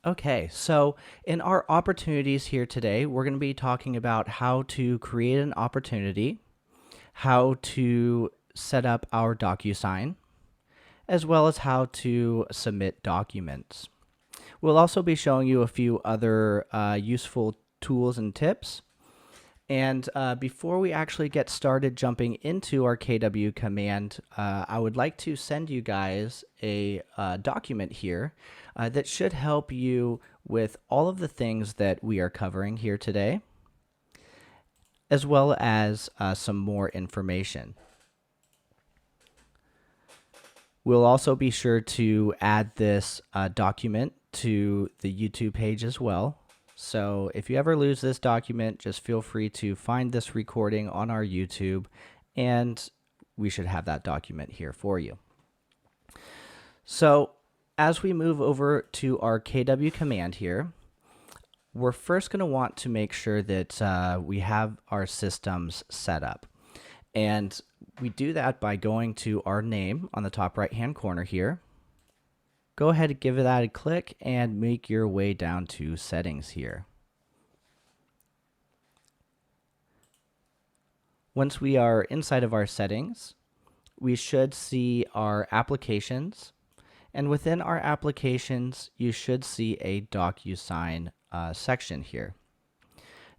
Okay, so in our opportunities here today, we're going to be talking about how to create an opportunity, how to set up our DocuSign, as well as how to submit documents. We'll also be showing you a few other useful tools and tips. And before we actually get started jumping into our KW command, I would like to send you guys a document here that should help you with all of the things that we are covering here today, as well as some more information. We'll also be sure to add this document to the YouTube page as well. So if you ever lose this document, just feel free to find this recording on our YouTube, and we should have that document here for you. So as we move over to our KW command here, we're first going to want to make sure that we have our systems set up. And we do that by going to our name on the top right-hand corner here. Go ahead and give that a click and make your way down to settings here. Once we are inside of our settings, we should see our applications. And within our applications, you should see a DocuSign section here.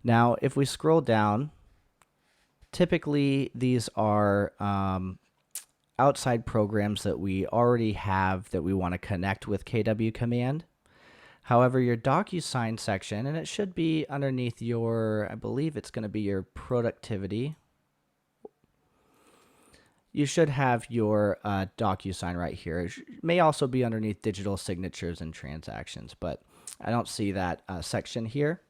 Now, if we scroll down, typically these are outside programs that we already have that we want to connect with KW command. However, your DocuSign section, and it should be underneath your, I believe it's going to be your productivity. You should have your DocuSign right here. It may also be underneath digital signatures and transactions, but I don't see that section here.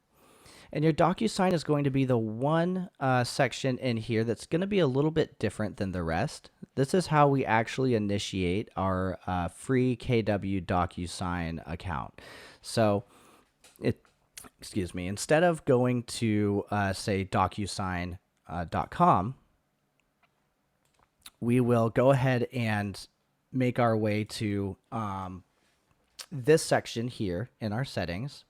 And your DocuSign is going to be the one section in here that's going to be a little bit different than the rest. This is how we actually initiate our free KW DocuSign account. So, instead of going to, say, DocuSign.com, we will go ahead and make our way to this section here in our settings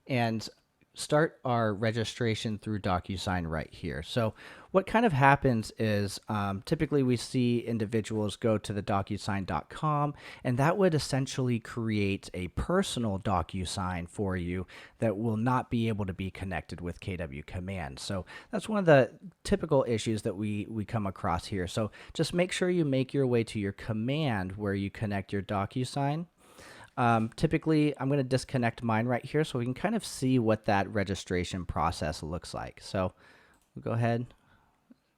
and start our registration through DocuSign right here. So what kind of happens is typically we see individuals go to the docusign.com, and that would essentially create a personal DocuSign for you that will not be able to be connected with KW command. So that's one of the typical issues that we come across here. So just make sure you make your way to your command where you connect your DocuSign. Typically, I'm going to disconnect mine right here so we can kind of see what that registration process looks like. So we'll go ahead,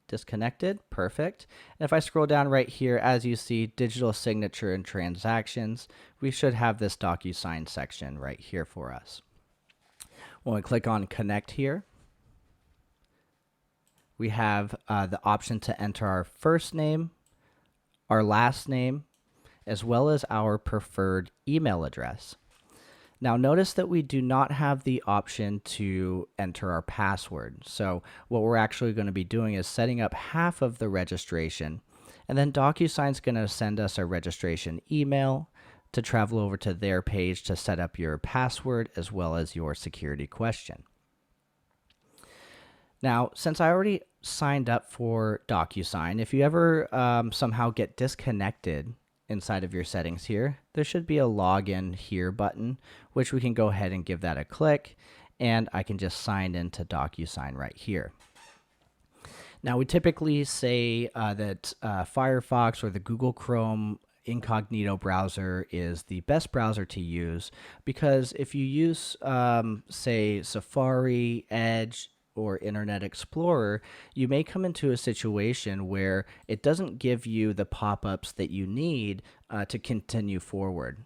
disconnected, perfect. And if I scroll down right here, as you see, digital signature and transactions, we should have this DocuSign section right here for us. When we click on connect here, we have the option to enter our first name, our last name, as well as our preferred email address. Now notice that we do not have the option to enter our password. So what we're actually going to be doing is setting up half of the registration, and then DocuSign's going to send us a registration email to travel over to their page to set up your password as well as your security question. Now, since I already signed up for DocuSign, if you ever somehow get disconnected inside of your settings here, there should be a login here button, which we can go ahead and give that a click, and I can just sign into DocuSign right here. Now, we typically say that Firefox or the Google Chrome incognito browser is the best browser to use, because if you use, say, Safari, Edge, or Internet Explorer, you may come into a situation where it doesn't give you the pop-ups that you need to continue forward.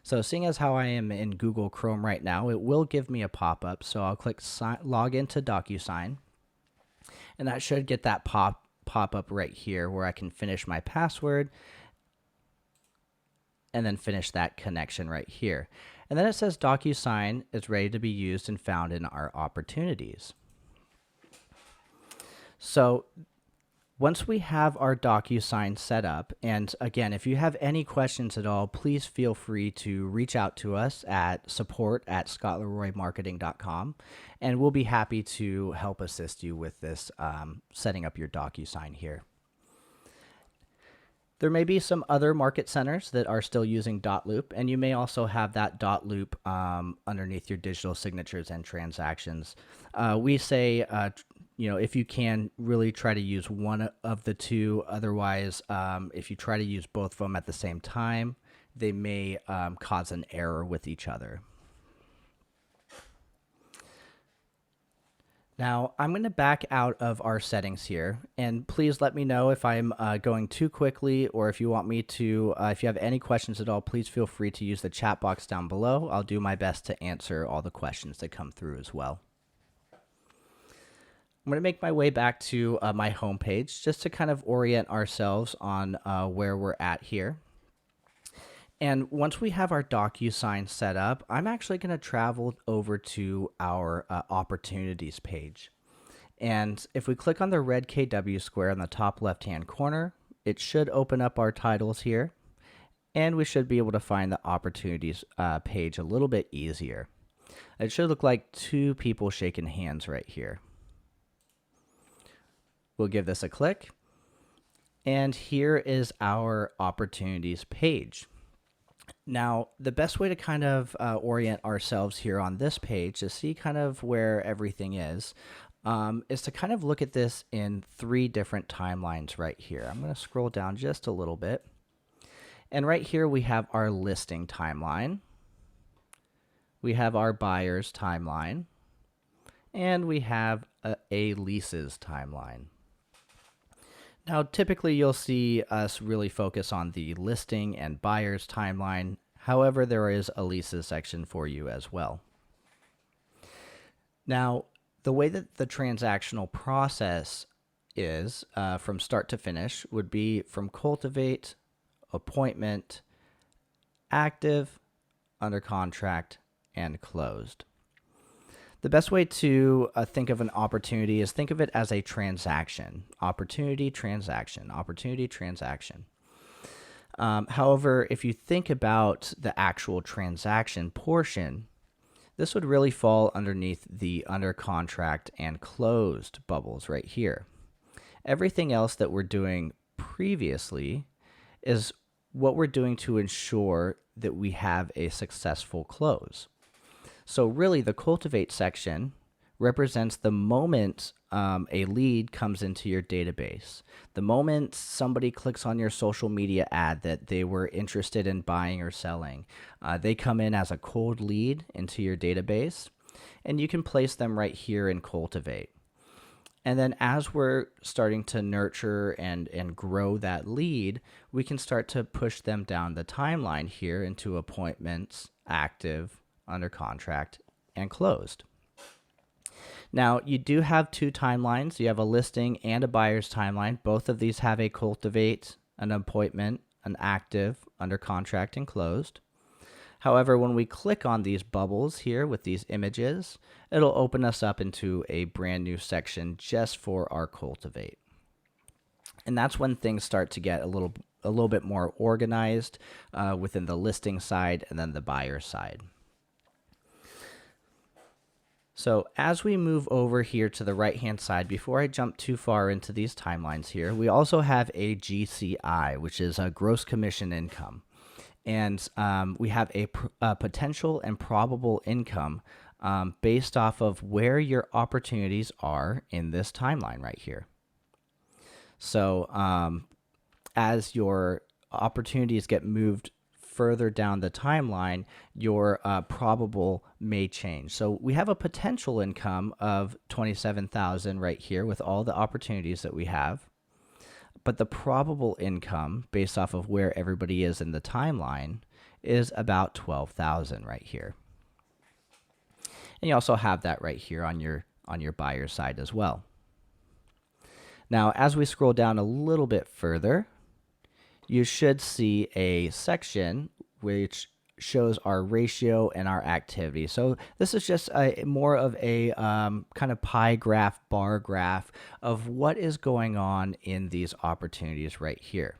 So seeing as how I am in Google Chrome right now, it will give me a pop-up. So I'll click log into DocuSign, and that should get that pop-up right here where I can finish my password and then finish that connection right here. And then it says DocuSign is ready to be used and found in our opportunities. So Once we have our DocuSign set up, and again, if you have any questions at all, please feel free to reach out to us at support@scottleroymarketing.com, and we'll be happy to help assist you with this setting up your DocuSign here. There may be some other market centers that are still using dot loop, and you may also have that dot loop underneath your digital signatures and transactions. We say, if you can, really try to use one of the two. Otherwise, if you try to use both of them at the same time, they may cause an error with each other. Now, I'm going to back out of our settings here, and please let me know if I'm going too quickly, or if you want me to, if you have any questions at all, please feel free to use the chat box down below. I'll do my best to answer all the questions that come through as well. I'm going to make my way back to my home page just to kind of orient ourselves on where we're at here. And once we have our DocuSign set up, I'm actually going to travel over to our opportunities page. And if we click on the red KW square on the top left-hand corner, it should open up our titles here. And we should be able to find the opportunities page a little bit easier. It should look like two people shaking hands right here. We'll give this a click. And here is our opportunities page. Now, the best way to kind of orient ourselves here on this page to see kind of where everything is to kind of look at this in 3 different timelines right here. I'm going to scroll down just a little bit. And right here we have our listing timeline. We have our buyer's timeline. And we have a leases timeline. Now, typically you'll see us really focus on the listing and buyer's timeline. However, there is a leases section for you as well. Now, the way that the transactional process is from start to finish would be from cultivate, appointment, active, under contract, and closed. The best way to think of an opportunity is think of it as a transaction. Opportunity, transaction, opportunity, transaction. However, if you think about the actual transaction portion, this would really fall underneath the under contract and closed bubbles right here. Everything else that we're doing previously is what we're doing to ensure that we have a successful close. So really, the Cultivate section represents the moment a lead comes into your database. The moment somebody clicks on your social media ad that they were interested in buying or selling, they come in as a cold lead into your database, and you can place them right here in Cultivate. And then as we're starting to nurture and grow that lead, we can start to push them down the timeline here into appointments, active, under contract, and closed. Now, you do have 2 timelines. You have a listing and a buyer's timeline. Both of these have a cultivate, an appointment, an active, under contract, and closed. However, when we click on these bubbles here with these images, it'll open us up into a brand new section just for our cultivate. And that's when things start to get a little bit more organized within the listing side and then the buyer side. So as we move over here to the right-hand side, before I jump too far into these timelines here, we also have a GCI, which is a gross commission income. And we have a potential and probable income based off of where your opportunities are in this timeline right here. So as your opportunities get moved further down the timeline, your probable may change. So we have a potential income of 27,000 right here with all the opportunities that we have. But the probable income based off of where everybody is in the timeline is about 12,000 right here. And you also have that right here on your buyer side as well. Now, as we scroll down a little bit further, you should see a section which shows our ratio and our activity. So this is just more of a kind of pie graph, bar graph of what is going on in these opportunities right here.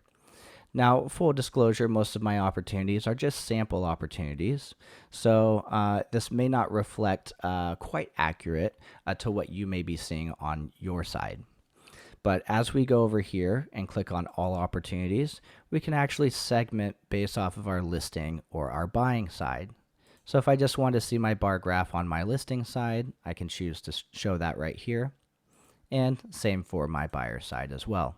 Now, full disclosure, most of my opportunities are just sample opportunities. So this may not reflect quite accurate to what you may be seeing on your side. But as we go over here and click on all opportunities, we can actually segment based off of our listing or our buying side. So if I just want to see my bar graph on my listing side, I can choose to show that right here. And same for my buyer side as well.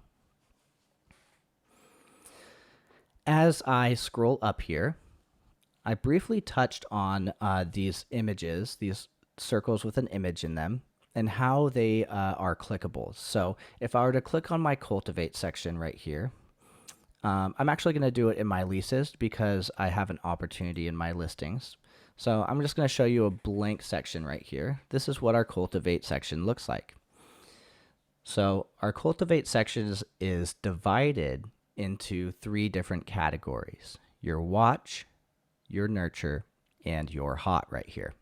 As I scroll up here, I briefly touched on these images, these circles with an image in them, and how they are clickable. So if I were to click on my Cultivate section right here, I'm actually going to do it in my leases because I have an opportunity in my listings. So I'm just going to show you a blank section right here. This is what our Cultivate section looks like. So our Cultivate section is divided into 3 different categories: your watch, your nurture, and your hot right here.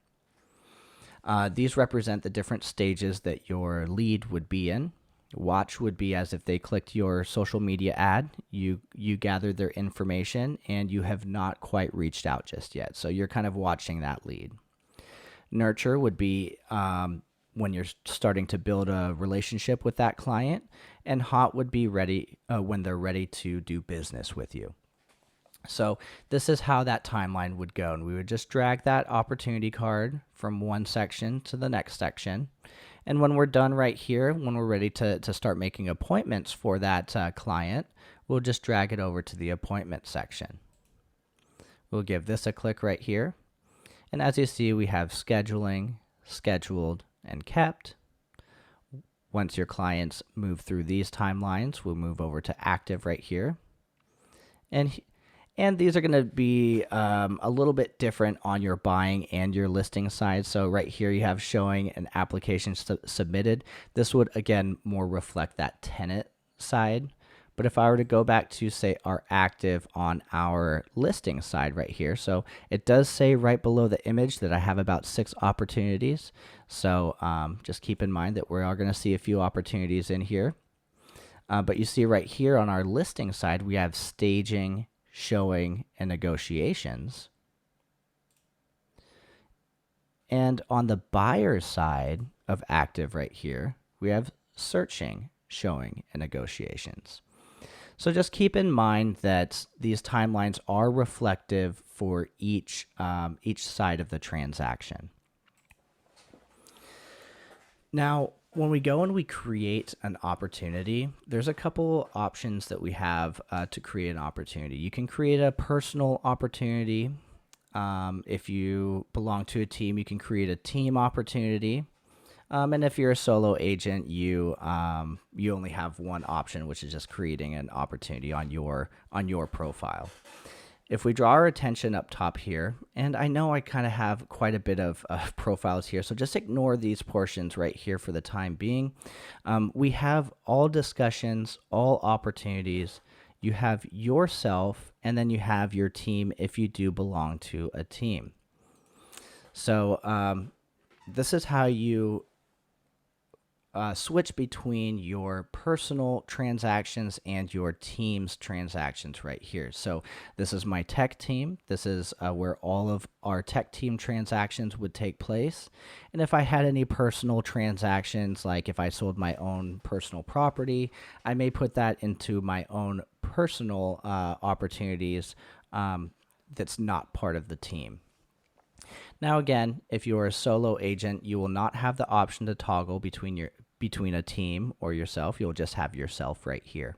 These represent the different stages that your lead would be in. Watch would be as if they clicked your social media ad, you gathered their information, and you have not quite reached out just yet. So you're kind of watching that lead. Nurture would be when you're starting to build a relationship with that client, and hot would be ready when they're ready to do business with you. So this is how that timeline would go, and we would just drag that opportunity card from one section to the next section. And when we're done right here, when we're ready to start making appointments for that client, we'll just drag it over to the appointment section. We'll give this a click right here. And as you see, we have scheduling, scheduled, and kept. Once your clients move through these timelines, we'll move over to active right here. And these are going to be a little bit different on your buying and your listing side. So right here you have showing an application submitted. This would, again, more reflect that tenant side. But if I were to go back to, say, our active on our listing side right here, so it does say right below the image that I have about 6 opportunities. So just keep in mind that we are going to see a few opportunities in here. But you see right here on our listing side, we have staging, showing, and negotiations. And on the buyer side of active right here, we have searching, showing, and negotiations. So just keep in mind that these timelines are reflective for each side of the transaction. Now, when we go and we create an opportunity, there's a couple options that we have to create an opportunity. You can create a personal opportunity. If you belong to a team, you can create a team opportunity. And if you're a solo agent, you only have one option, which is just creating an opportunity on your profile. If we draw our attention up top here, and I know I kind of have quite a bit of profiles here, so just ignore these portions right here for the time being. We have all discussions, all opportunities. You have yourself, and then you have your team if you do belong to a team. So this is how you switch between your personal transactions and your team's transactions right here. So this is my tech team. This is where all of our tech team transactions would take place. And if I had any personal transactions, like if I sold my own personal property, I may put that into my own personal opportunities that's not part of the team. Now again, if you're a solo agent, you will not have the option to toggle between a team or yourself. You'll just have yourself right here.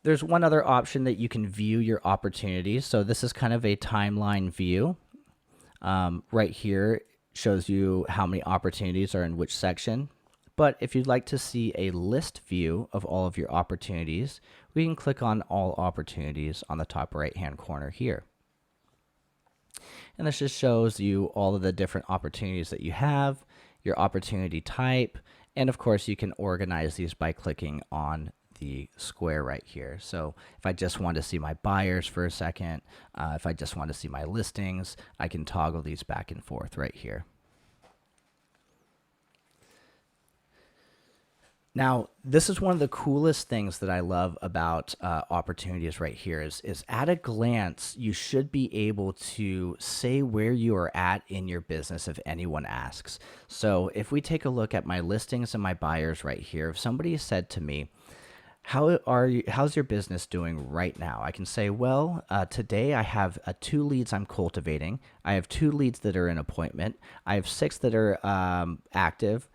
There's one other option that you can view your opportunities. So this is kind of a timeline view. Right here shows you how many opportunities are in which section. But if you'd like to see a list view of all of your opportunities, we can click on all opportunities on the top right-hand corner here. And this just shows you all of the different opportunities that you have, your opportunity type, and of course you can organize these by clicking on the square right here. So if I just want to see my buyers for a second, if I just want to see my listings, I can toggle these back and forth right here. Now, this is one of the coolest things that I love about opportunities right here is at a glance, you should be able to say where you are at in your business if anyone asks. So if we take a look at my listings and my buyers right here, if somebody said to me, how's your business doing right now? I can say, well, today I have 2 leads I'm cultivating. I have 2 leads that are in appointment. I have 6 that are active.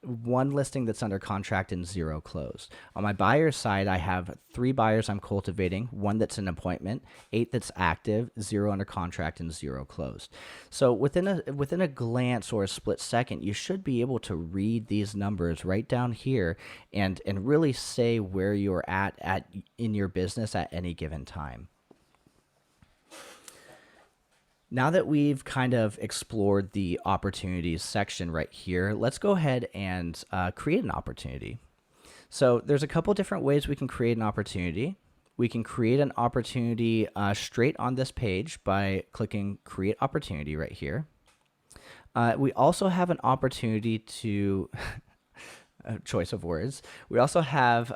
1 listing that's under contract and 0 closed. On my buyer's side, I have 3 buyers I'm cultivating, 1 that's an appointment, 8 that's active, 0 under contract, and 0 closed. So within a glance or a split second, you should be able to read these numbers right down here and really say where you're at in your business at any given time. Now that we've kind of explored the opportunities section right here, let's go ahead and create an opportunity. So there's a couple different ways we can create an opportunity. We can create an opportunity straight on this page by clicking Create Opportunity right here. We also have an opportunity to, choice of words, we also have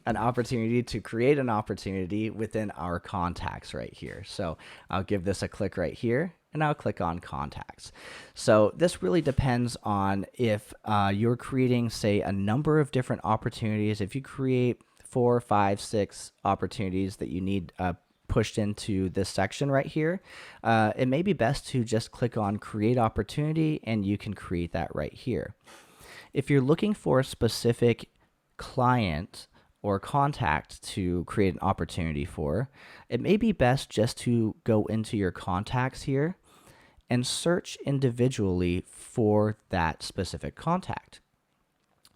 an opportunity to create an opportunity within our contacts right here. So I'll give this a click right here and I'll click on contacts. So this really depends on if you're creating, say, a number of different opportunities. If you create 4, 5, 6 opportunities that you need pushed into this section right here, it may be best to just click on create opportunity and you can create that right here. If you're looking for a specific client or contact to create an opportunity for, it may be best just to go into your contacts here and search individually for that specific contact.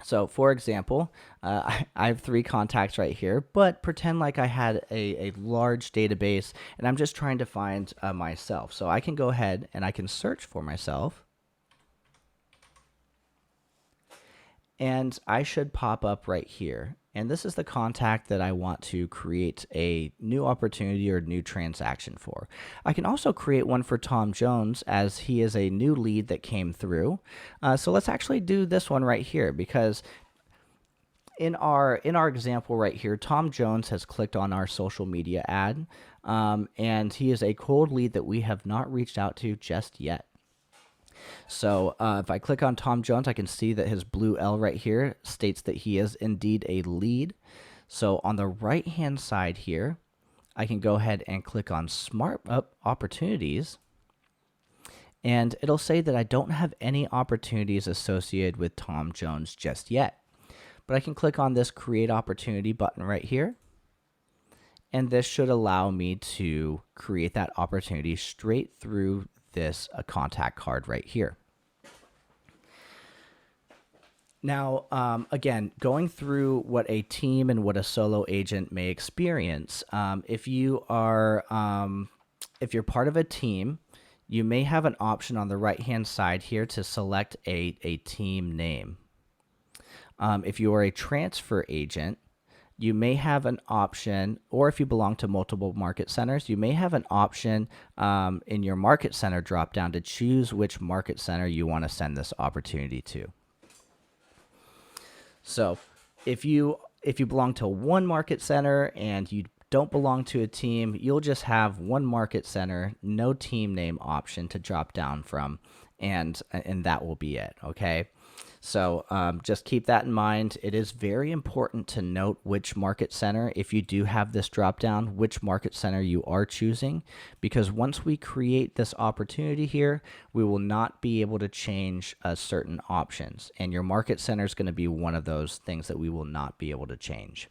So for example, I have 3 contacts right here, but pretend like I had a large database and I'm just trying to find myself. So I can go ahead and I can search for myself. And I should pop up right here. And this is the contact that I want to create a new opportunity or new transaction for. I can also create one for Tom Jones as he is a new lead that came through. So let's actually do this one right here, because in our example right here, Tom Jones has clicked on our social media ad, and he is a cold lead that we have not reached out to just yet. So if I click on Tom Jones, I can see that his blue L right here states that he is indeed a lead. So on the right-hand side here, I can go ahead and click on Smart Opportunities, and it'll say that I don't have any opportunities associated with Tom Jones just yet. But I can click on this Create Opportunity button right here, and this should allow me to create that opportunity straight through this contact card right here. Now, again, going through what a team and what a solo agent may experience, if you're part of a team, you may have an option on the right-hand side here to select a team name. If you are a transfer agent, you may have an option, or if you belong to multiple market centers, you may have an option in your market center drop down to choose which market center you want to send this opportunity to. So if you belong to one market center and you don't belong to a team, you'll just have one market center, no team name option to drop down from, and that will be it, okay? So just keep that in mind. It is very important to note which market center, if you do have this drop down, which market center you are choosing, because once we create this opportunity here, we will not be able to change certain options, and your market center is going to be one of those things that we will not be able to change.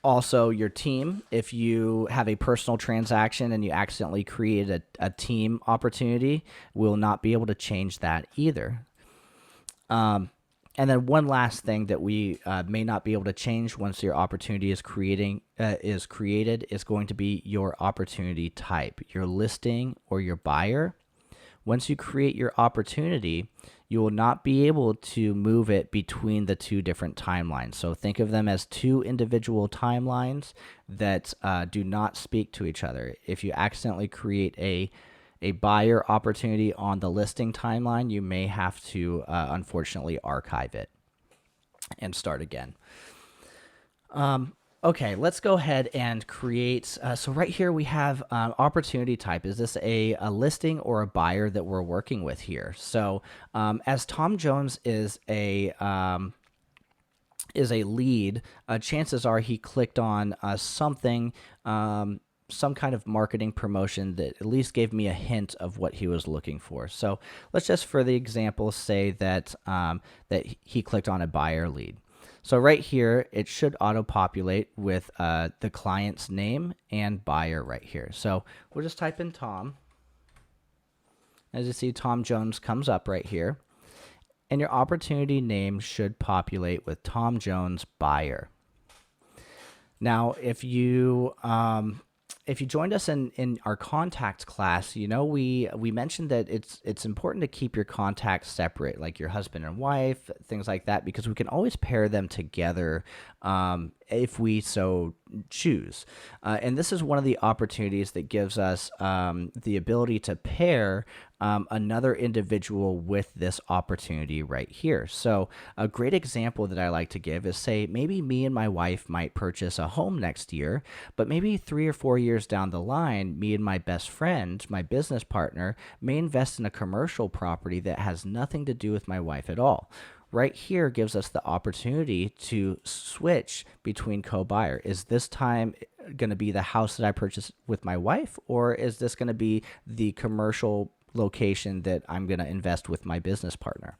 Also, your team, if you have a personal transaction and you accidentally create a team opportunity, will not be able to change that either. And then one last thing that we may not be able to change once your opportunity is created is going to be your opportunity type, your listing or your buyer. Once you create your opportunity, you will not be able to move it between the two different timelines. So think of them as two individual timelines that do not speak to each other. If you accidentally create a buyer opportunity on the listing timeline, you may have to unfortunately archive it and start again. Okay, let's go ahead and create. So right here we have opportunity type. Is this a listing or a buyer that we're working with here? So as Tom Jones is a lead, chances are he clicked on something, some kind of marketing promotion that at least gave me a hint of what he was looking for. So let's just, for the example, say that that he clicked on a buyer lead. So right here, it should auto-populate with the client's name and buyer right here. So we'll just type in Tom. As you see, Tom Jones comes up right here. And your opportunity name should populate with Tom Jones buyer. Now, if you joined us in our contacts class, you know we mentioned that it's important to keep your contacts separate, like your husband and wife, things like that, because we can always pair them together if we so choose. And this is one of the opportunities that gives us the ability to pair another individual with this opportunity right here. So a great example that I like to give is, say, maybe me and my wife might purchase a home next year, but maybe 3 or 4 years down the line, me and my best friend, my business partner, may invest in a commercial property that has nothing to do with my wife at all. Right here gives us the opportunity to switch between co-buyer. Is this time going to be the house that I purchased with my wife, or is this going to be the commercial location that I'm going to invest with my business partner?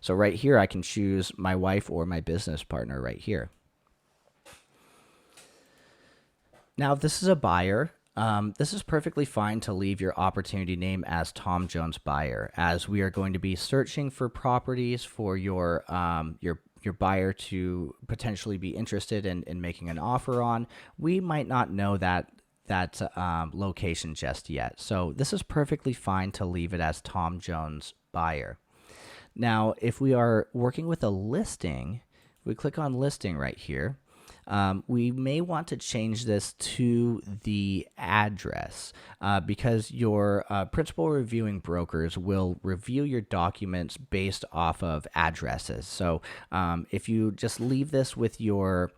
So right here, I can choose my wife or my business partner right here. Now, if this is a buyer, this is perfectly fine to leave your opportunity name as Tom Jones Buyer, as we are going to be searching for properties for your buyer to potentially be interested in making an offer on. We might not know that location just yet, so this is perfectly fine to leave it as Tom Jones Buyer. Now, if we are working with a listing, we click on listing right here. We may want to change this to the address because your principal reviewing brokers will review your documents based off of addresses. So if you just leave this with your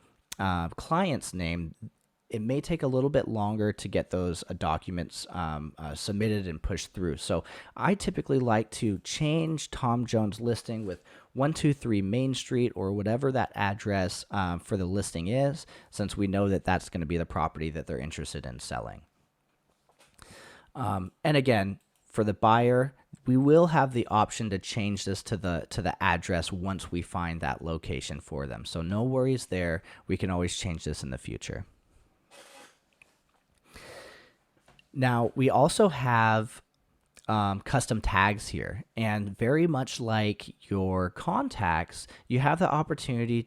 client's name, it may take a little bit longer to get those documents submitted and pushed through. So I typically like to change Tom Jones listing with 123 Main Street or whatever that address for the listing is, since we know that that's going to be the property that they're interested in selling. And again, for the buyer, we will have the option to change this to the address once we find that location for them. So no worries there. We can always change this in the future. Now, we also have custom tags here, and very much like your contacts, you have the opportunity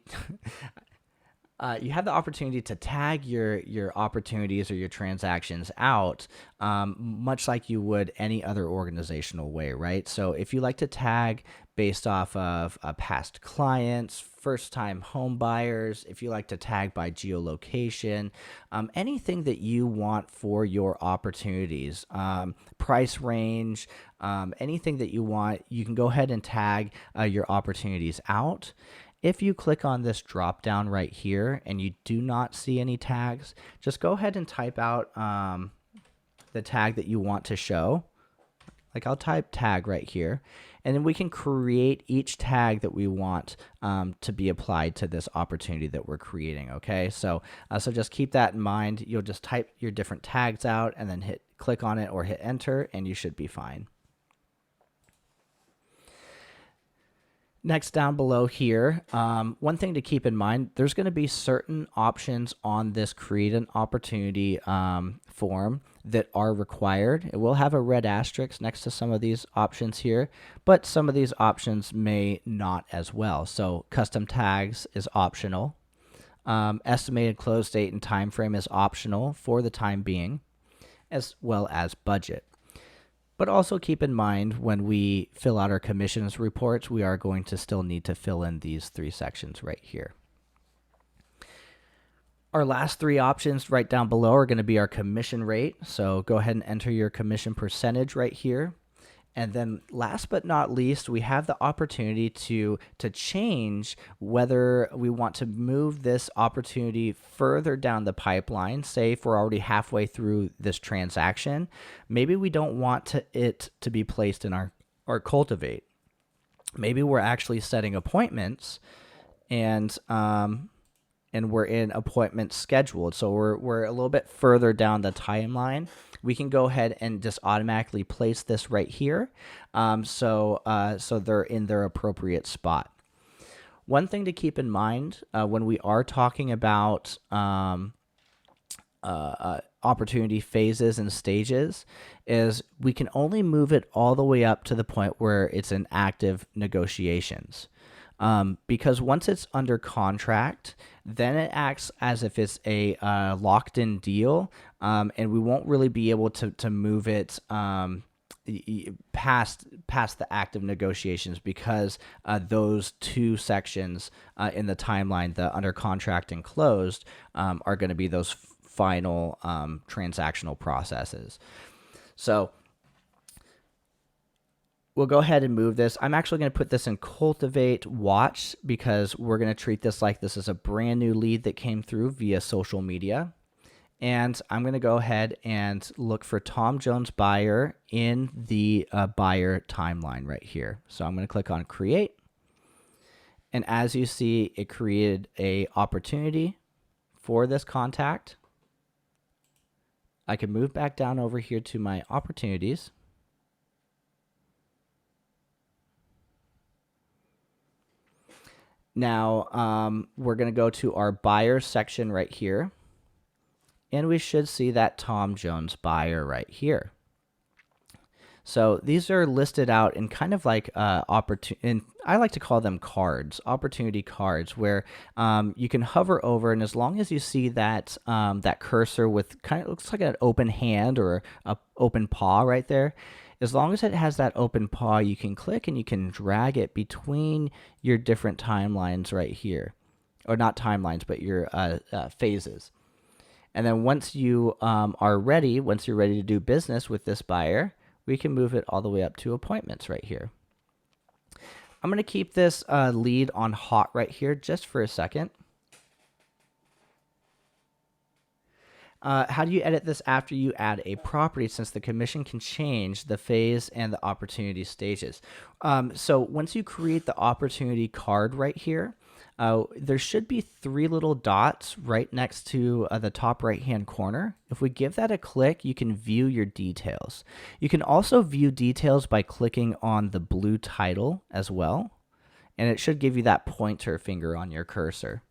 to tag your opportunities or your transactions out, much like you would any other organizational way, right? So if you like to tag based off of past clients, first-time home buyers, if you like to tag by geolocation, anything that you want for your opportunities, price range, anything that you want, you can go ahead and tag your opportunities out. If you click on this drop down right here and you do not see any tags, just go ahead and type out the tag that you want to show. Like I'll type tag right here, and then we can create each tag that we want to be applied to this opportunity that we're creating. Okay, so just keep that in mind. You'll just type your different tags out and then click on it or hit enter, and you should be fine. Next, down below here, one thing to keep in mind, there's going to be certain options on this create an opportunity form that are required. It will have a red asterisk next to some of these options here, but some of these options may not as well. So custom tags is optional. Estimated close date and time frame is optional for the time being, as well as budget. But also keep in mind when we fill out our commissions reports, we are going to still need to fill in these 3 sections right here. Our last 3 options right down below are going to be our commission rate. So go ahead and enter your commission percentage right here. And then last but not least, we have the opportunity to change whether we want to move this opportunity further down the pipeline. Say if we're already halfway through this transaction, maybe we don't want it to be placed in our Cultivate. Maybe we're actually setting appointments and we're in appointments scheduled. So we're a little bit further down the timeline. We can go ahead and just automatically place this right here. So they're in their appropriate spot. One thing to keep in mind when we are talking about opportunity phases and stages is we can only move it all the way up to the point where it's in active negotiations. Because once it's under contract, then it acts as if it's a locked-in deal, and we won't really be able to move it past the active negotiations because those 2 sections in the timeline, the under contract and closed, are going to be those final transactional processes. So we'll go ahead and move this. I'm actually going to put this in Cultivate Watch because we're going to treat this like this is a brand new lead that came through via social media. And I'm going to go ahead and look for Tom Jones buyer in the buyer timeline right here. So I'm going to click on Create. And as you see, it created a opportunity for this contact. I can move back down over here to my opportunities. Now, we're going to go to our buyer section right here. And we should see that Tom Jones buyer right here. So these are listed out in kind of like opportunity. I like to call them cards, opportunity cards, where you can hover over, and as long as you see that that cursor with kind of looks like an open hand or a open paw right there, as long as it has that open paw, you can click and you can drag it between your different timelines right here, or not timelines, but your phases. And then once you are ready, once you're ready to do business with this buyer, we can move it all the way up to appointments right here. I'm going to keep this lead on hot right here just for a second. How do you edit this after you add a property, since the commission can change the phase and the opportunity stages? So once you create the opportunity card right here, there should be 3 little dots right next to the top right hand corner. If we give that a click, you can view your details. You can also view details by clicking on the blue title as well, and it should give you that pointer finger on your cursor.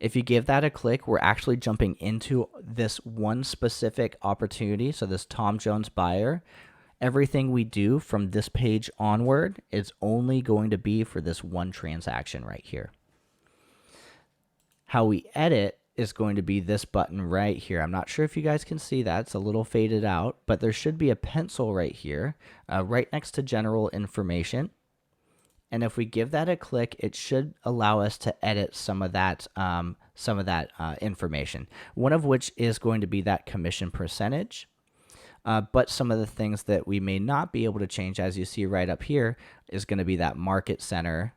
If you give that a click, we're actually jumping into this one specific opportunity. So this Tom Jones buyer, everything we do from this page onward is only going to be for this one transaction right here. How we edit is going to be this button right here. I'm not sure if you guys can see that. It's a little faded out, but there should be a pencil right here, right next to general information. And if we give that a click, it should allow us to edit some of that information. One of which is going to be that commission percentage. But some of the things that we may not be able to change, as you see right up here, is going to be that market center,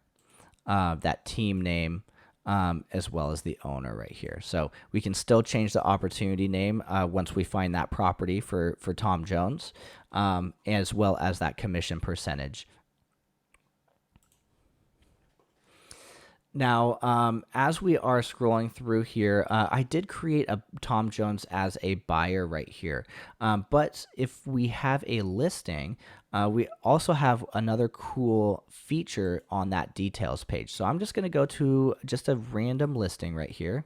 that team name, as well as the owner right here. So we can still change the opportunity name once we find that property for Tom Jones, as well as that commission percentage. Now, as we are scrolling through here, I did create a Tom Jones as a buyer right here. But if we have a listing, we also have another cool feature on that details page. So I'm just going to go to just a random listing right here.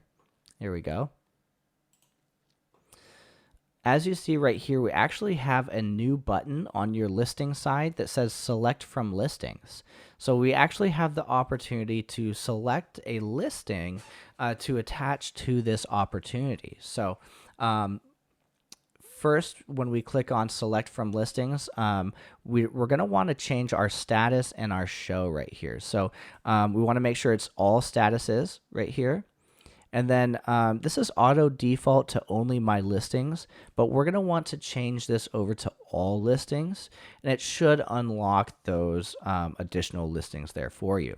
Here we go. As you see right here, we actually have a new button on your listing side that says select from listings. So we actually have the opportunity to select a listing to attach to this opportunity. So first, when we click on select from listings, we're going to want to change our status and our show right here. So we want to make sure it's all statuses right here. And then this is auto default to only my listings, but we're going to want to change this over to all listings, and it should unlock those additional listings there for you.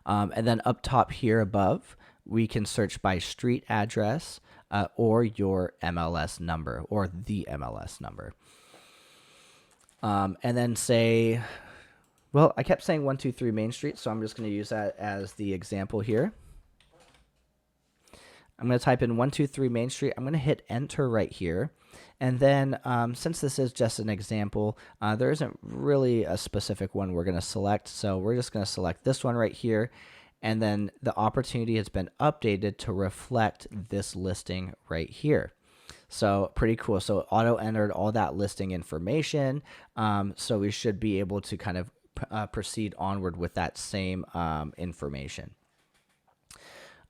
And then up top here above, we can search by street address or your MLS number or the MLS number. And then say, well, I kept saying 123 Main Street, so I'm just going to use that as the example here. I'm going to type in 123 Main Street. I'm going to hit enter right here. And then since this is just an example, there isn't really a specific one we're going to select. So we're just going to select this one right here. And then the opportunity has been updated to reflect this listing right here. So pretty cool. So auto entered all that listing information. So we should be able to kind of proceed onward with that same information.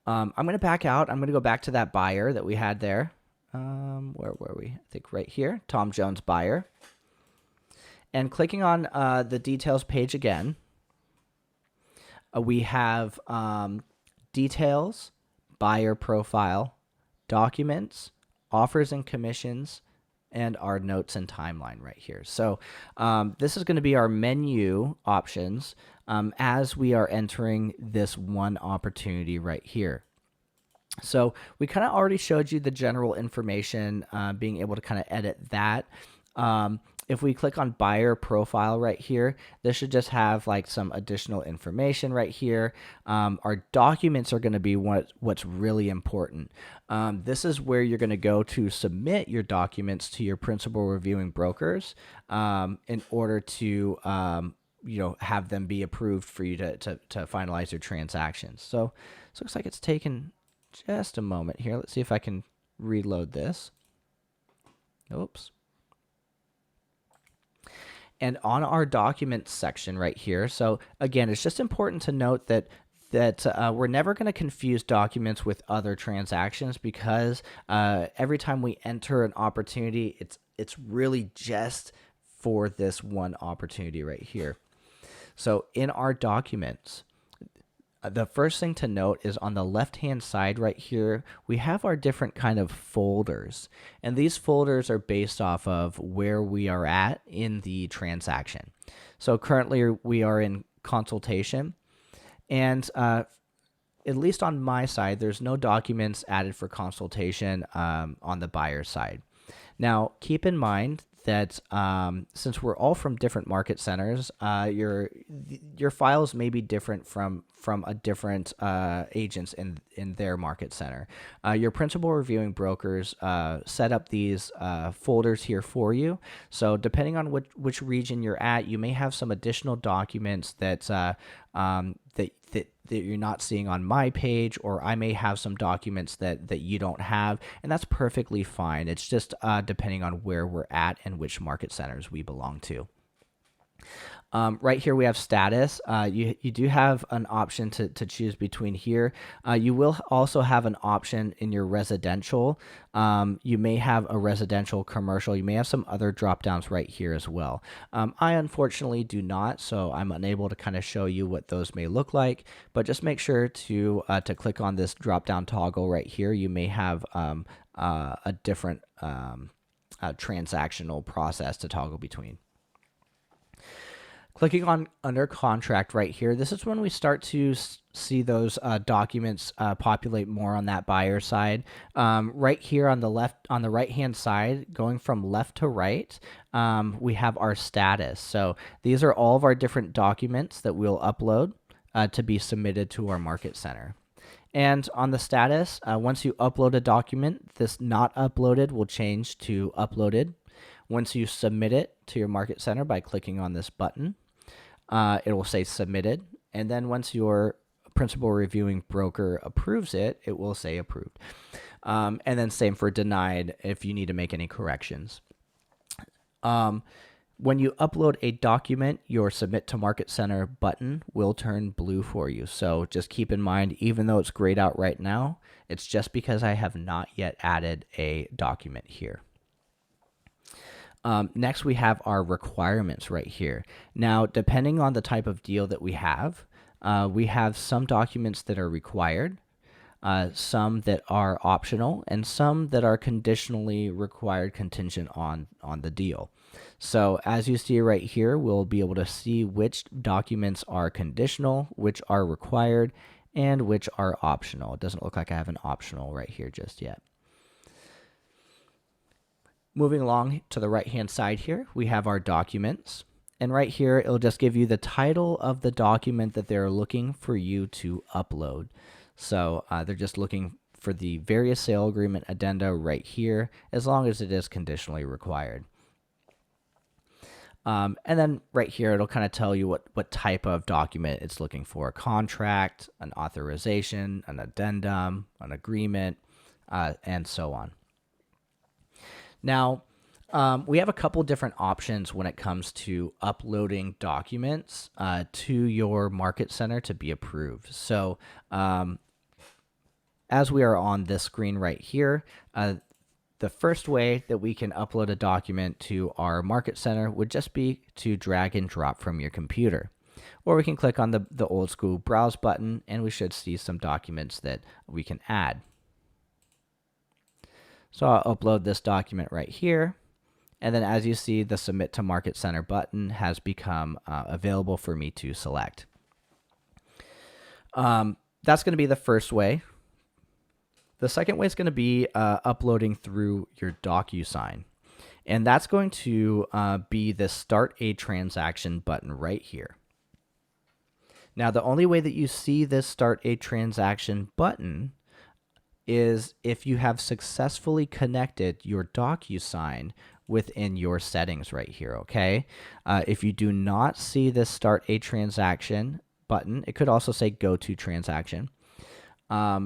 I'm going to back out. I'm going to go back to that buyer that we had there. Where were we? I think right here, Tom Jones buyer. And clicking on the details page again, we have details, buyer profile, documents, offers and commissions, and our notes and timeline right here. So this is going to be our menu options as we are entering this one opportunity right here. So we kind of already showed you the general information, being able to kind of edit that. If we click on buyer profile right here, this should just have like some additional information right here. Our documents are going to be what's really important. This is where you're going to go to submit your documents to your principal reviewing brokers in order to have them be approved for you to finalize your transactions. So it looks like it's taken just a moment here. Let's see if I can reload this. Oops. And on our documents section right here, so again, it's just important to note that we're never going to confuse documents with other transactions, because every time we enter an opportunity, it's really just for this one opportunity right here. So in our documents, the first thing to note is on the left-hand side right here, we have our different kind of folders. And these folders are based off of where we are at in the transaction. So currently we are in consultation. And at least on my side, there's no documents added for consultation on the buyer side. Now, keep in mind that since we're all from different market centers, your files may be different from a different agents in their market center. Your principal reviewing brokers set up these folders here for you. So depending on which region you're at, you may have some additional documents that that you're not seeing on my page, or I may have some documents that you don't have, and that's perfectly fine. It's just depending on where we're at and which market centers we belong to. Right here we have status. You do have an option to choose between here. You will also have an option in your residential. You may have a residential, commercial. You may have some other drop downs right here as well. I unfortunately do not, so I'm unable to kind of show you what those may look like. But just make sure to click on this drop down toggle right here. You may have a different transactional process to toggle between. Clicking on under contract right here, this is when we start to see those documents populate more on that buyer side. Right here on the right hand side, going from left to right, we have our status. So these are all of our different documents that we'll upload to be submitted to our market center. And on the status, once you upload a document, this not uploaded will change to uploaded. Once you submit it to your market center by clicking on this button, it will say submitted. And then once your principal reviewing broker approves it, it will say approved. And then same for denied if you need to make any corrections. When you upload a document, your submit to market center button will turn blue for you. So just keep in mind, even though it's grayed out right now, it's just because I have not yet added a document here. Next, we have our requirements right here. Now, depending on the type of deal that we have some documents that are required, some that are optional, and some that are conditionally required contingent on the deal. So as you see right here, we'll be able to see which documents are conditional, which are required, and which are optional. It doesn't look like I have an optional right here just yet. Moving along to the right-hand side here, we have our documents. And right here, it'll just give you the title of the document that they're looking for you to upload. So they're just looking for the various sale agreement addenda right here, as long as it is conditionally required. And then right here, it'll kind of tell you what type of document it's looking for: a contract, an authorization, an addendum, an agreement, and so on. Now, we have a couple different options when it comes to uploading documents to your market center to be approved. So as we are on this screen right here, the first way that we can upload a document to our market center would just be to drag and drop from your computer. Or we can click on the old school browse button and we should see some documents that we can add. So I'll upload this document right here. And then as you see, the Submit to Market Center button has become available for me to select. That's going to be the first way. The second way is going to be uploading through your Docusign. And that's going to be the Start a Transaction button right here. Now, the only way that you see this Start a Transaction button is if you have successfully connected your Docusign within your settings right here, okay? If you do not see this Start a Transaction button, it could also say Go to Transaction.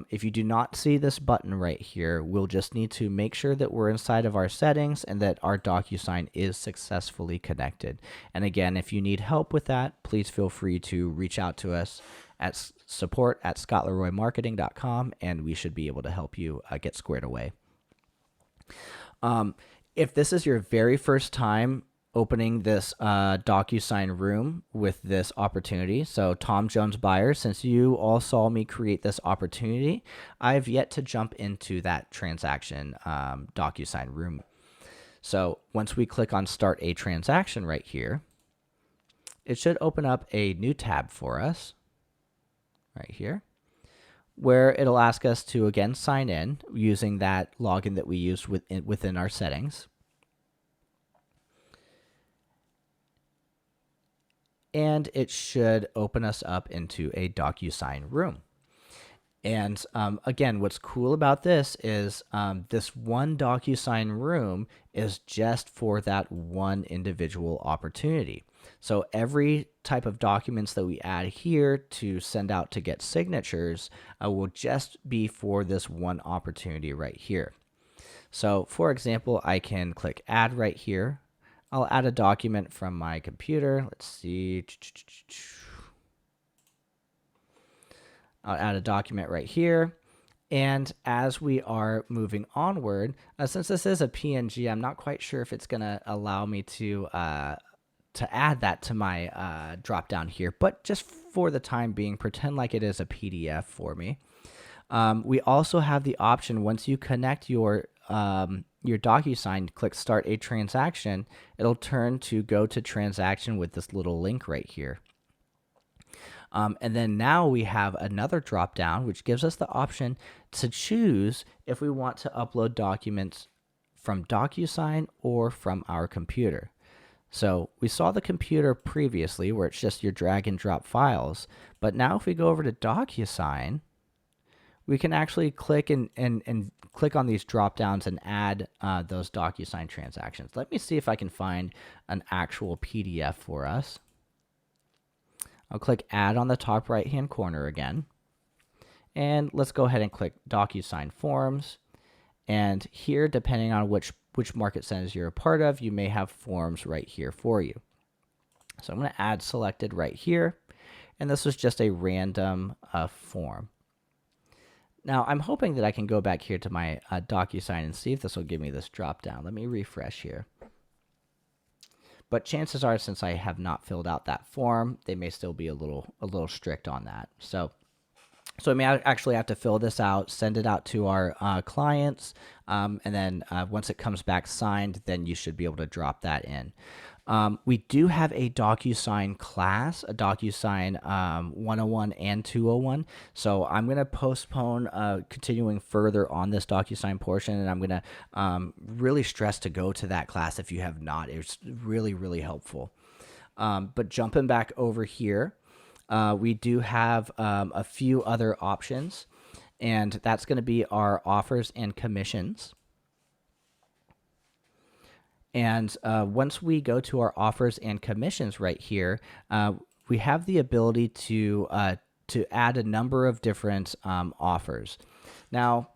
If you do not see this button right here, we'll just need to make sure that we're inside of our settings and that our Docusign is successfully connected. And again, if you need help with that, please feel free to reach out to us at support@scottleroymarketing.com, and we should be able to help you get squared away. If this is your very first time opening this Docusign room with this opportunity, so Tom Jones buyers, since you all saw me create this opportunity, I've yet to jump into that transaction Docusign room. So once we click on Start a Transaction right here, it should open up a new tab for us right here, where it'll ask us to again sign in using that login that we used within our settings. And it should open us up into a Docusign room. And again, what's cool about this is this one Docusign room is just for that one individual opportunity. So every type of documents that we add here to send out to get signatures will just be for this one opportunity right here. So for example, I can click Add right here. I'll add a document from my computer. Let's see. I'll add a document right here. And as we are moving onward, since this is a PNG, I'm not quite sure if it's going to allow me to add that to my drop down here. But just for the time being, pretend like it is a PDF for me. We also have the option, once you connect your Docusign, click Start a Transaction, it'll turn to Go to Transaction with this little link right here. And then now we have another drop down, which gives us the option to choose if we want to upload documents from Docusign or from our computer. So we saw the computer previously where it's just your drag and drop files. But now if we go over to Docusign, we can actually click and click on these drop downs and add those Docusign transactions. Let me see if I can find an actual PDF for us. I'll click Add on the top right hand corner again. And let's go ahead and click Docusign Forms. And here, depending on which market centers you're a part of, you may have forms right here for you. So I'm going to add selected right here. And this was just a random form. Now, I'm hoping that I can go back here to my Docusign and see if this will give me this drop down. Let me refresh here. But chances are, since I have not filled out that form, they may still be a little strict on that. So I may actually have to fill this out, send it out to our clients, and then once it comes back signed, then you should be able to drop that in. We do have a Docusign class, a Docusign 101 and 201. So I'm going to postpone continuing further on this Docusign portion, and I'm going to really stress to go to that class if you have not. It's really, really helpful. But jumping back over here, we do have a few other options, and that's going to be our offers and commissions. And once we go to our offers and commissions right here, we have the ability to add a number of different offers. Now,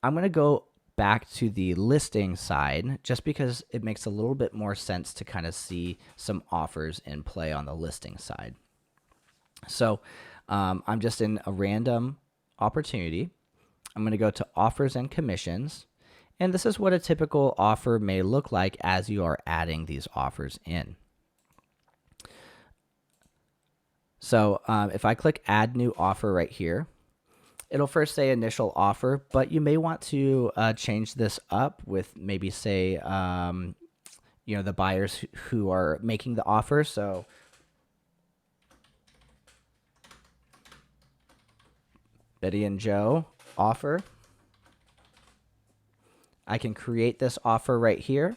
I'm going to go back to the listing side just because it makes a little bit more sense to kind of see some offers in play on the listing side. So I'm just in a random opportunity. I'm going to go to offers and commissions. And this is what a typical offer may look like as you are adding these offers in. So if I click add new offer right here, it'll first say initial offer, but you may want to change this up with maybe say, the buyers who are making the offer. So Betty and Joe offer. I can create this offer right here.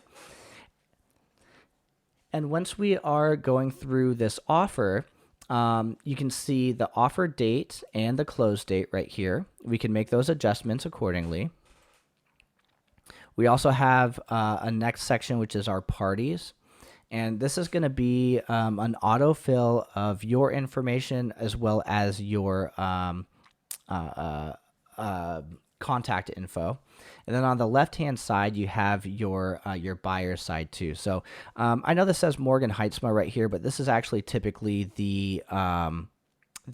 And once we are going through this offer, you can see the offer date and the close date right here. We can make those adjustments accordingly. We also have a next section, which is our parties. And this is going to be an autofill of your information as well as your contact info. And then on the left-hand side, you have your buyer side too. So I know this says Morgan Heitzma right here, but this is actually typically the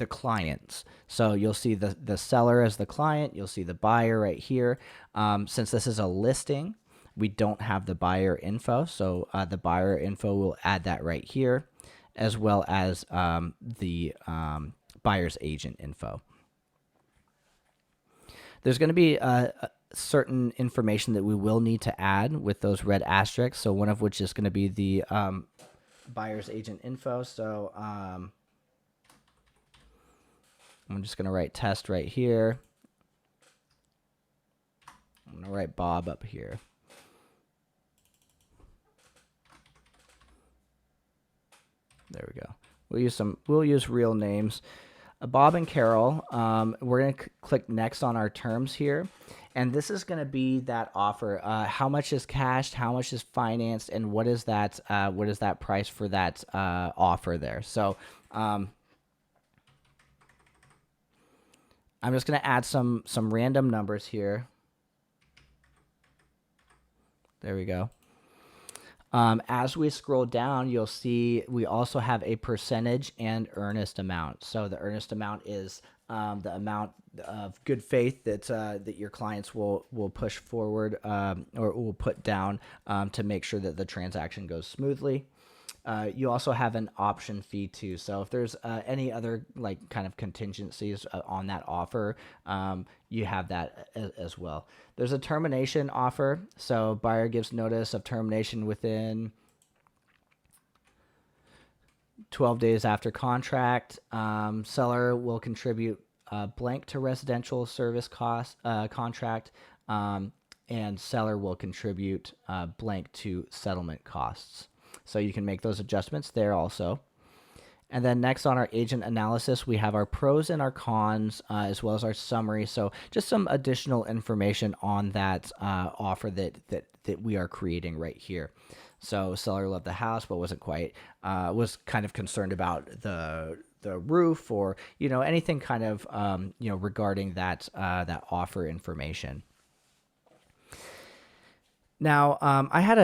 clients. So you'll see the seller as the client. You'll see the buyer right here. Since this is a listing, we don't have the buyer info. So the buyer info will add that right here, as well as the buyer's agent info. There's going to be certain information that we will need to add with those red asterisks. So one of which is going to be the buyer's agent info. So I'm just going to write test right here. I'm going to write Bob up here. There we go. We'll use real names. Bob and Carol, we're going to click next on our terms here. And this is going to be that offer. How much is cashed? How much is financed? And what is that price for that offer there? So I'm just going to add some random numbers here. There we go. As we scroll down, you'll see we also have a percentage and earnest amount. So the earnest amount is the amount of good faith that your clients will push forward or will put down to make sure that the transaction goes smoothly. You also have an option fee too. So if there's any other like kind of contingencies on that offer, you have that as well. There's a termination offer. So buyer gives notice of termination within 12 days after contract. Seller will contribute blank to residential service cost contract, and seller will contribute blank to settlement costs. So you can make those adjustments there also. And then next on our agent analysis, we have our pros and our cons, as well as our summary. So just some additional information on that offer that we are creating right here. So seller loved the house, but wasn't quite, was kind of concerned about the roof or, anything kind of, regarding that offer information. Now, I had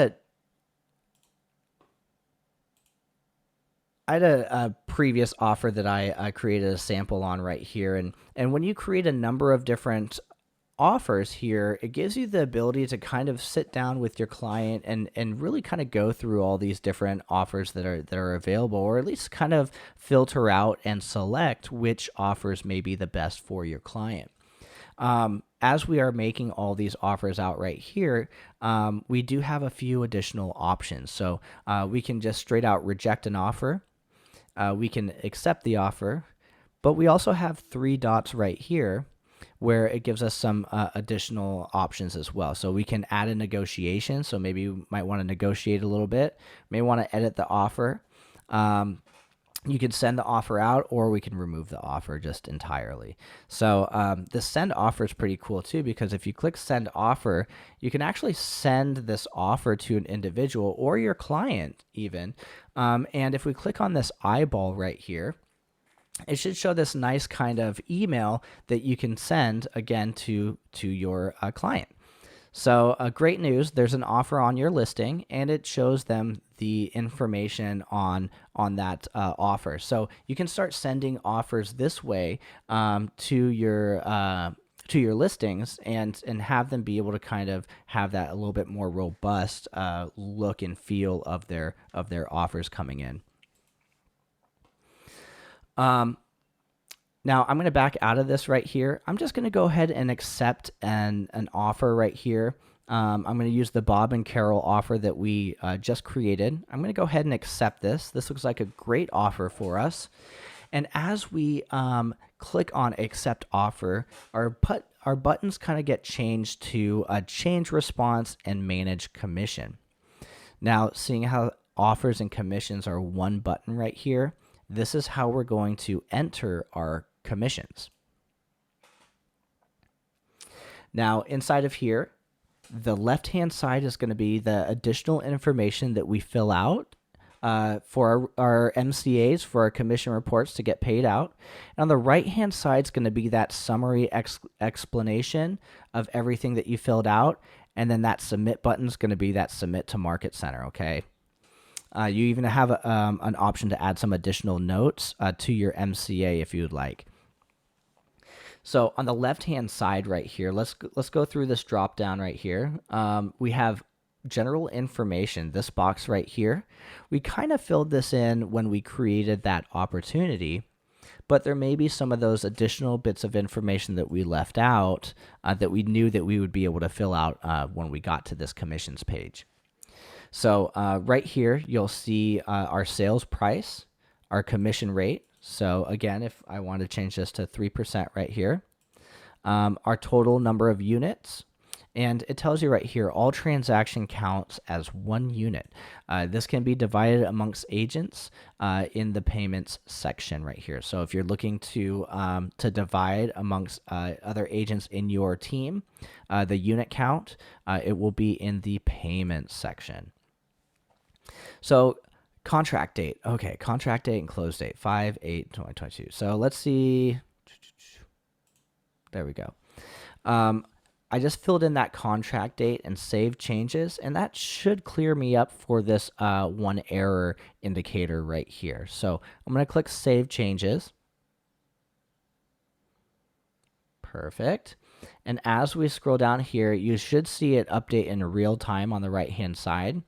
a previous offer that I created a sample on right here. And when you create a number of different offers here, it gives you the ability to kind of sit down with your client and really kind of go through all these different offers that are available, or at least kind of filter out and select which offers may be the best for your client. As we are making all these offers out right here, we do have a few additional options. So we can just straight out reject an offer. We can accept the offer, but we also have 3 dots right here where it gives us some additional options as well. So we can add a negotiation. So maybe you might want to negotiate a little bit, may want to edit the offer. You can send the offer out, or we can remove the offer just entirely. So the send offer is pretty cool too, because if you click send offer, you can actually send this offer to an individual or your client even. And if we click on this eyeball right here, it should show this nice kind of email that you can send again to your client. So great news, there's an offer on your listing, and it shows them the information on that offer. So you can start sending offers this way to your listings and have them be able to kind of have that a little bit more robust look and feel of their offers coming in. Now I'm going to back out of this right here. I'm just going to go ahead and accept an offer right here. I'm going to use the Bob and Carol offer that we just created. I'm going to go ahead and accept this. This looks like a great offer for us. And as we click on accept offer, our buttons kind of get changed to change response and manage commission. Now, seeing how offers and commissions are one button right here, this is how we're going to enter our commissions. Now, inside of here, the left-hand side is going to be the additional information that we fill out for our MCAs, for our commission reports to get paid out. And on the right-hand side is going to be that summary explanation of everything that you filled out. And then that submit button is going to be that submit to Market Center, okay? You even have an option to add some additional notes to your MCA if you'd like. So on the left-hand side right here, let's go through this drop down right here. We have general information, this box right here. We kind of filled this in when we created that opportunity, but there may be some of those additional bits of information that we left out that we knew that we would be able to fill out when we got to this commissions page. So right here, you'll see our sales price, our commission rate. So again, if I want to change this to 3% right here, our total number of units, and it tells you right here, all transaction counts as 1 unit. This can be divided amongst agents in the payments section right here. So if you're looking to divide amongst other agents in your team, the unit count, it will be in the payments section. So contract date. Okay, contract date and close date, 5/8/2022. So let's see. There we go. I just filled in that contract date and saved changes, and that should clear me up for this one error indicator right here. So I'm going to click Save Changes. Perfect. And as we scroll down here, you should see it update in real time on the right-hand side.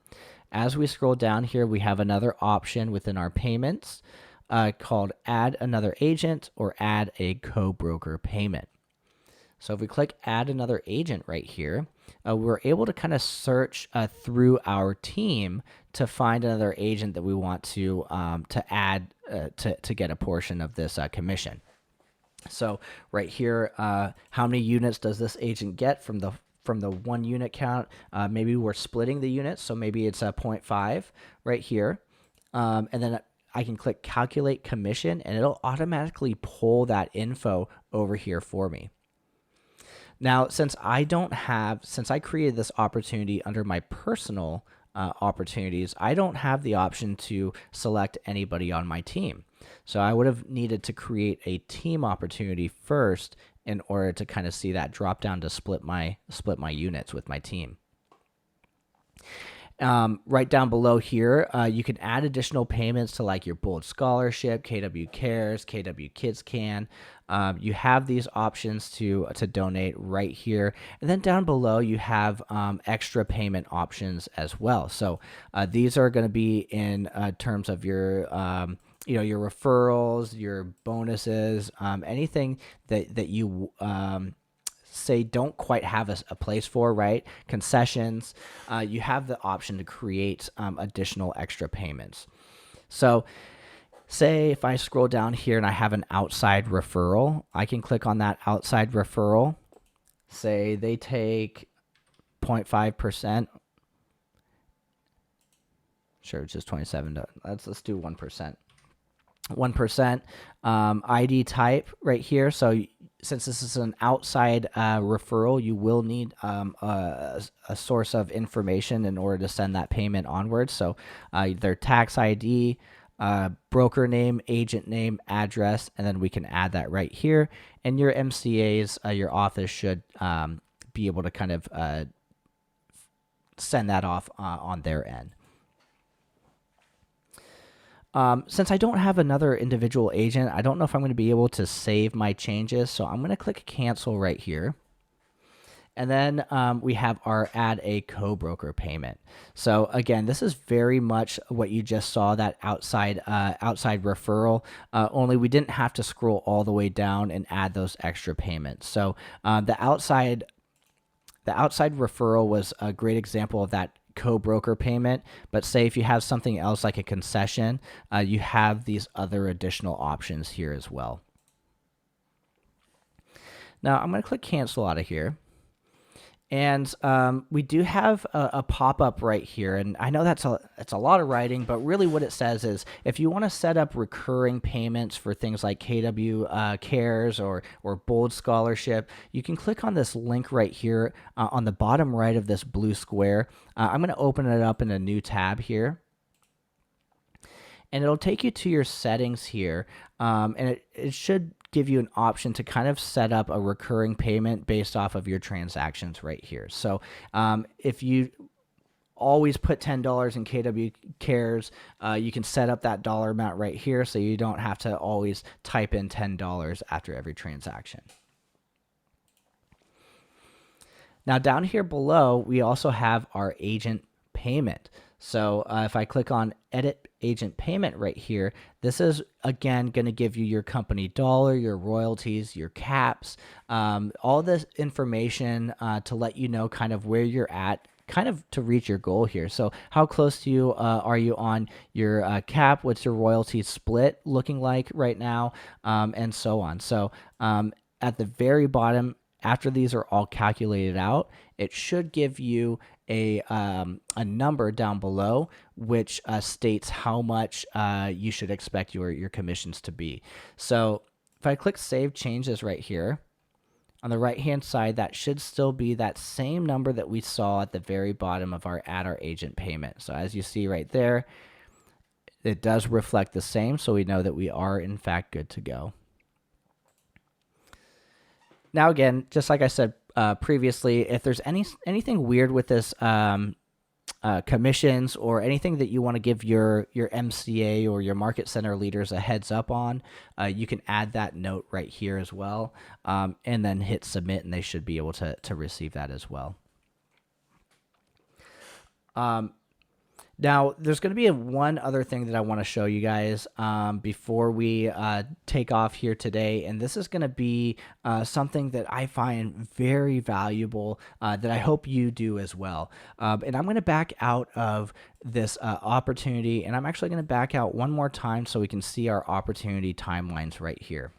As we scroll down here, we have another option within our payments called Add Another Agent or Add a Co-Broker Payment. So if we click Add Another Agent right here, we're able to kind of search through our team to find another agent that we want to add to get a portion of this commission. So right here, how many units does this agent get from the 1 unit count? Maybe we're splitting the units, so maybe it's a 0.5 right here. And then I can click Calculate Commission, and it'll automatically pull that info over here for me. Now, since I created this opportunity under my personal opportunities, I don't have the option to select anybody on my team. So I would have needed to create a team opportunity first in order to kind of see that drop down to split my units with my team. Right down below here, you can add additional payments to like your Bold Scholarship, KW Cares, KW Kids Can. You have these options to donate right here, and then down below you have extra payment options as well. So these are going to be in terms of your your referrals, your bonuses, anything that you say don't quite have a place for, right? Concessions, you have the option to create additional extra payments. So say if I scroll down here and I have an outside referral, I can click on that outside referral. Say they take 0.5%. Sure, it's just 27. Let's do 1%. 1% ID type right here. So since this is an outside referral, you will need a source of information in order to send that payment onwards. So their tax ID, broker name, agent name, address, and then we can add that right here. And your MCAs, your office should be able to kind of send that off on their end. Since I don't have another individual agent, I don't know if I'm going to be able to save my changes. So I'm going to click cancel right here. And then we have our add a co-broker payment. So again, this is very much what you just saw, that outside referral, only we didn't have to scroll all the way down and add those extra payments. So the outside referral was a great example of that co-broker payment. But say if you have something else like a concession, you have these other additional options here as well. Now I'm going to click cancel out of here. And we do have a pop-up right here, and I know it's a lot of writing, but really what it says is if you want to set up recurring payments for things like KW Cares or Bold Scholarship, you can click on this link right here on the bottom right of this blue square. I'm going to open it up in a new tab here. And it'll take you to your settings here, and it should give you an option to kind of set up a recurring payment based off of your transactions right here. So if you always put $10 in KW Cares, you can set up that dollar amount right here so you don't have to always type in $10 after every transaction. Now down here below, we also have our agent payment. So if I click on edit agent payment right here, this is again going to give you your company dollar, your royalties, your caps, all this information to let you know kind of where you're at, kind of to reach your goal here. So how close to you are you on your cap? What's your royalty split looking like right now? And so on. So at the very bottom, after these are all calculated out, it should give you a number down below, which states how much you should expect your commissions to be. So if I click Save Changes right here, on the right-hand side, that should still be that same number that we saw at the very bottom of our Add Our Agent payment. So as you see right there, it does reflect the same, so we know that we are, in fact, good to go. Now, again, just like I said previously, if there's anything weird with this commissions or anything that you want to give your MCA or your market center leaders a heads up on, you can add that note right here as well, and then hit submit, and they should be able to receive that as well. Now, there's going to be one other thing that I want to show you guys before we take off here today, and this is going to be something that I find very valuable that I hope you do as well. And I'm going to back out of this opportunity, and I'm actually going to back out one more time so we can see our opportunity timelines right here.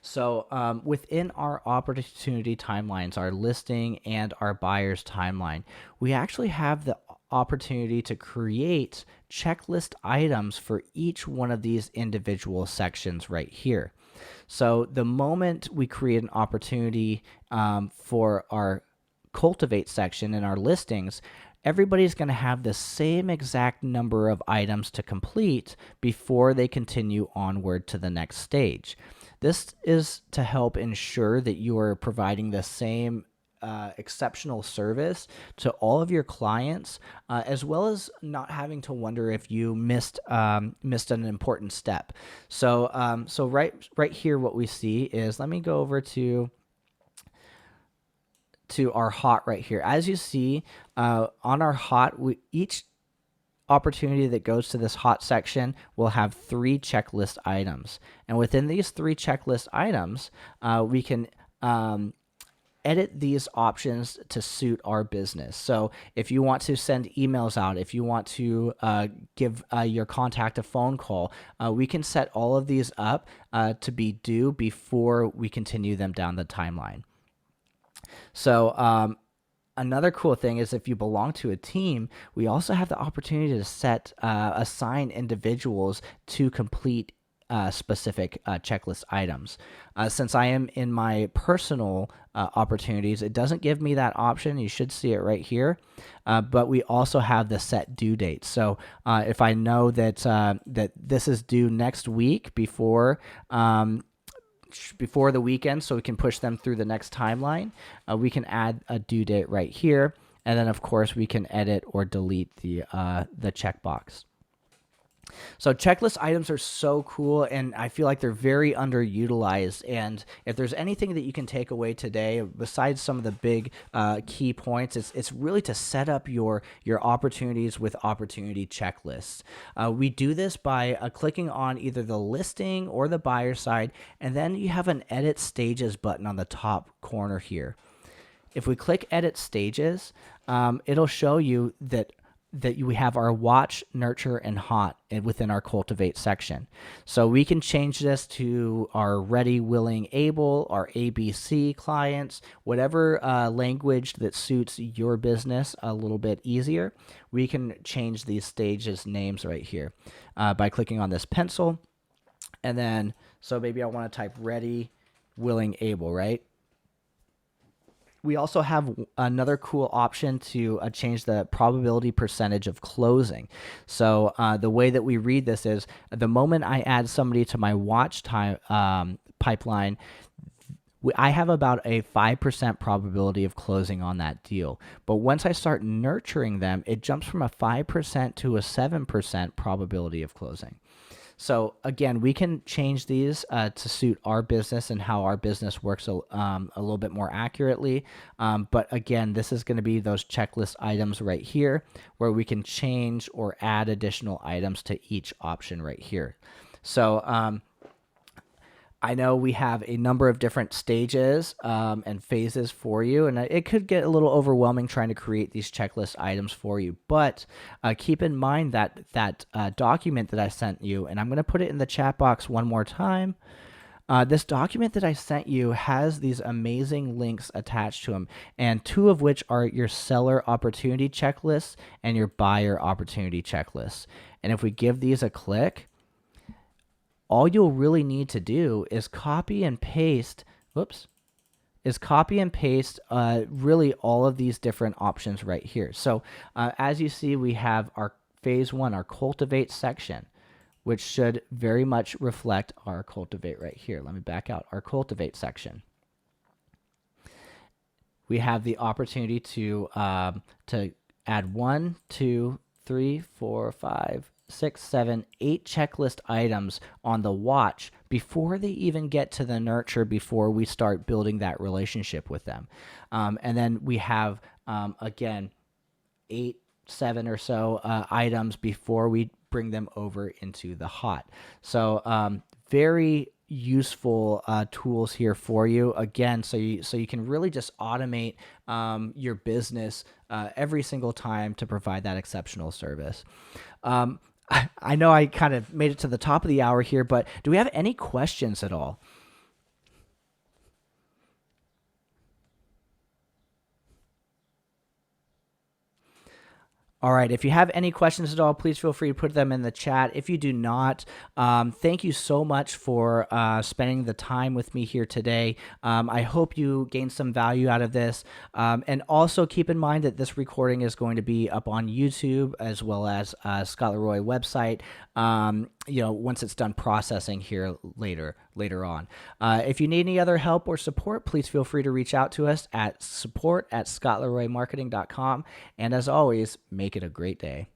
So within our opportunity timelines, our listing and our buyer's timeline, we actually have the opportunity to create checklist items for each one of these individual sections right here. So the moment we create an opportunity for our Cultivate section in our listings, everybody's going to have the same exact number of items to complete before they continue onward to the next stage. This is to help ensure that you are providing the same exceptional service to all of your clients, as well as not having to wonder if you missed an important step. So right here, what we see is, let me go over to our hot right here. As you see, on our hot, each opportunity that goes to this hot section will have 3 checklist items. And within these 3 checklist items, we can edit these options to suit our business. So if you want to send emails out, if you want to give your contact a phone call, we can set all of these up to be due before we continue them down the timeline. So another cool thing is, if you belong to a team, we also have the opportunity to assign individuals to complete specific checklist items. Since I am in my personal opportunities, it doesn't give me that option. You should see it right here. But we also have the set due date. So if I know that that this is due next week before the weekend, so we can push them through the next timeline, we can add a due date right here, and then of course we can edit or delete the checkbox. So checklist items are so cool, and I feel like they're very underutilized. And if there's anything that you can take away today, besides some of the big key points, it's really to set up your opportunities with opportunity checklists. We do this by clicking on either the listing or the buyer side, and then you have an edit stages button on the top corner here. If we click edit stages, it'll show you that we have our watch, nurture, and hot within our cultivate section. So we can change this to our ready, willing, able, our ABC clients, whatever language that suits your business a little bit easier. We can change these stages names right here by clicking on this pencil. And then, so maybe I want to type ready, willing, able, right? We also have another cool option to change the probability percentage of closing. So the way that we read this is, the moment I add somebody to my watch time pipeline, I have about a 5% probability of closing on that deal. But once I start nurturing them, it jumps from a 5% to a 7% probability of closing. So again, we can change these to suit our business and how our business works a little bit more accurately. But again, this is going to be those checklist items right here, where we can change or add additional items to each option right here. So I know we have a number of different stages and phases for you, and it could get a little overwhelming trying to create these checklist items for you. But keep in mind that document that I sent you, and I'm going to put it in the chat box one more time. This document that I sent you has these amazing links attached to them, and 2 of which are your seller opportunity checklists and your buyer opportunity checklists. And if we give these a click, all you'll really need to do is copy and paste, really all of these different options right here. So as you see, we have our phase 1, our cultivate section, which should very much reflect our cultivate right here. Let me back out, our cultivate section. We have the opportunity to add 1, 2, 3, 4, 5, 6, 7, 8 checklist items on the watch before they even get to the nurture, before we start building that relationship with them. And then we have, again, 8, 7 or so items before we bring them over into the hot. So very useful tools here for you, again, so you can really just automate your business every single time to provide that exceptional service. I know I kind of made it to the top of the hour here, but do we have any questions at all? All right. If you have any questions at all, please feel free to put them in the chat. If you do not, thank you so much for spending the time with me here today. I hope you gained some value out of this. And also keep in mind that this recording is going to be up on YouTube as well as Scott Leroy website. Once it's done processing here later on. If you need any other help or support, please feel free to reach out to us at support@scottleroymarketing.com. And as always, make it a great day.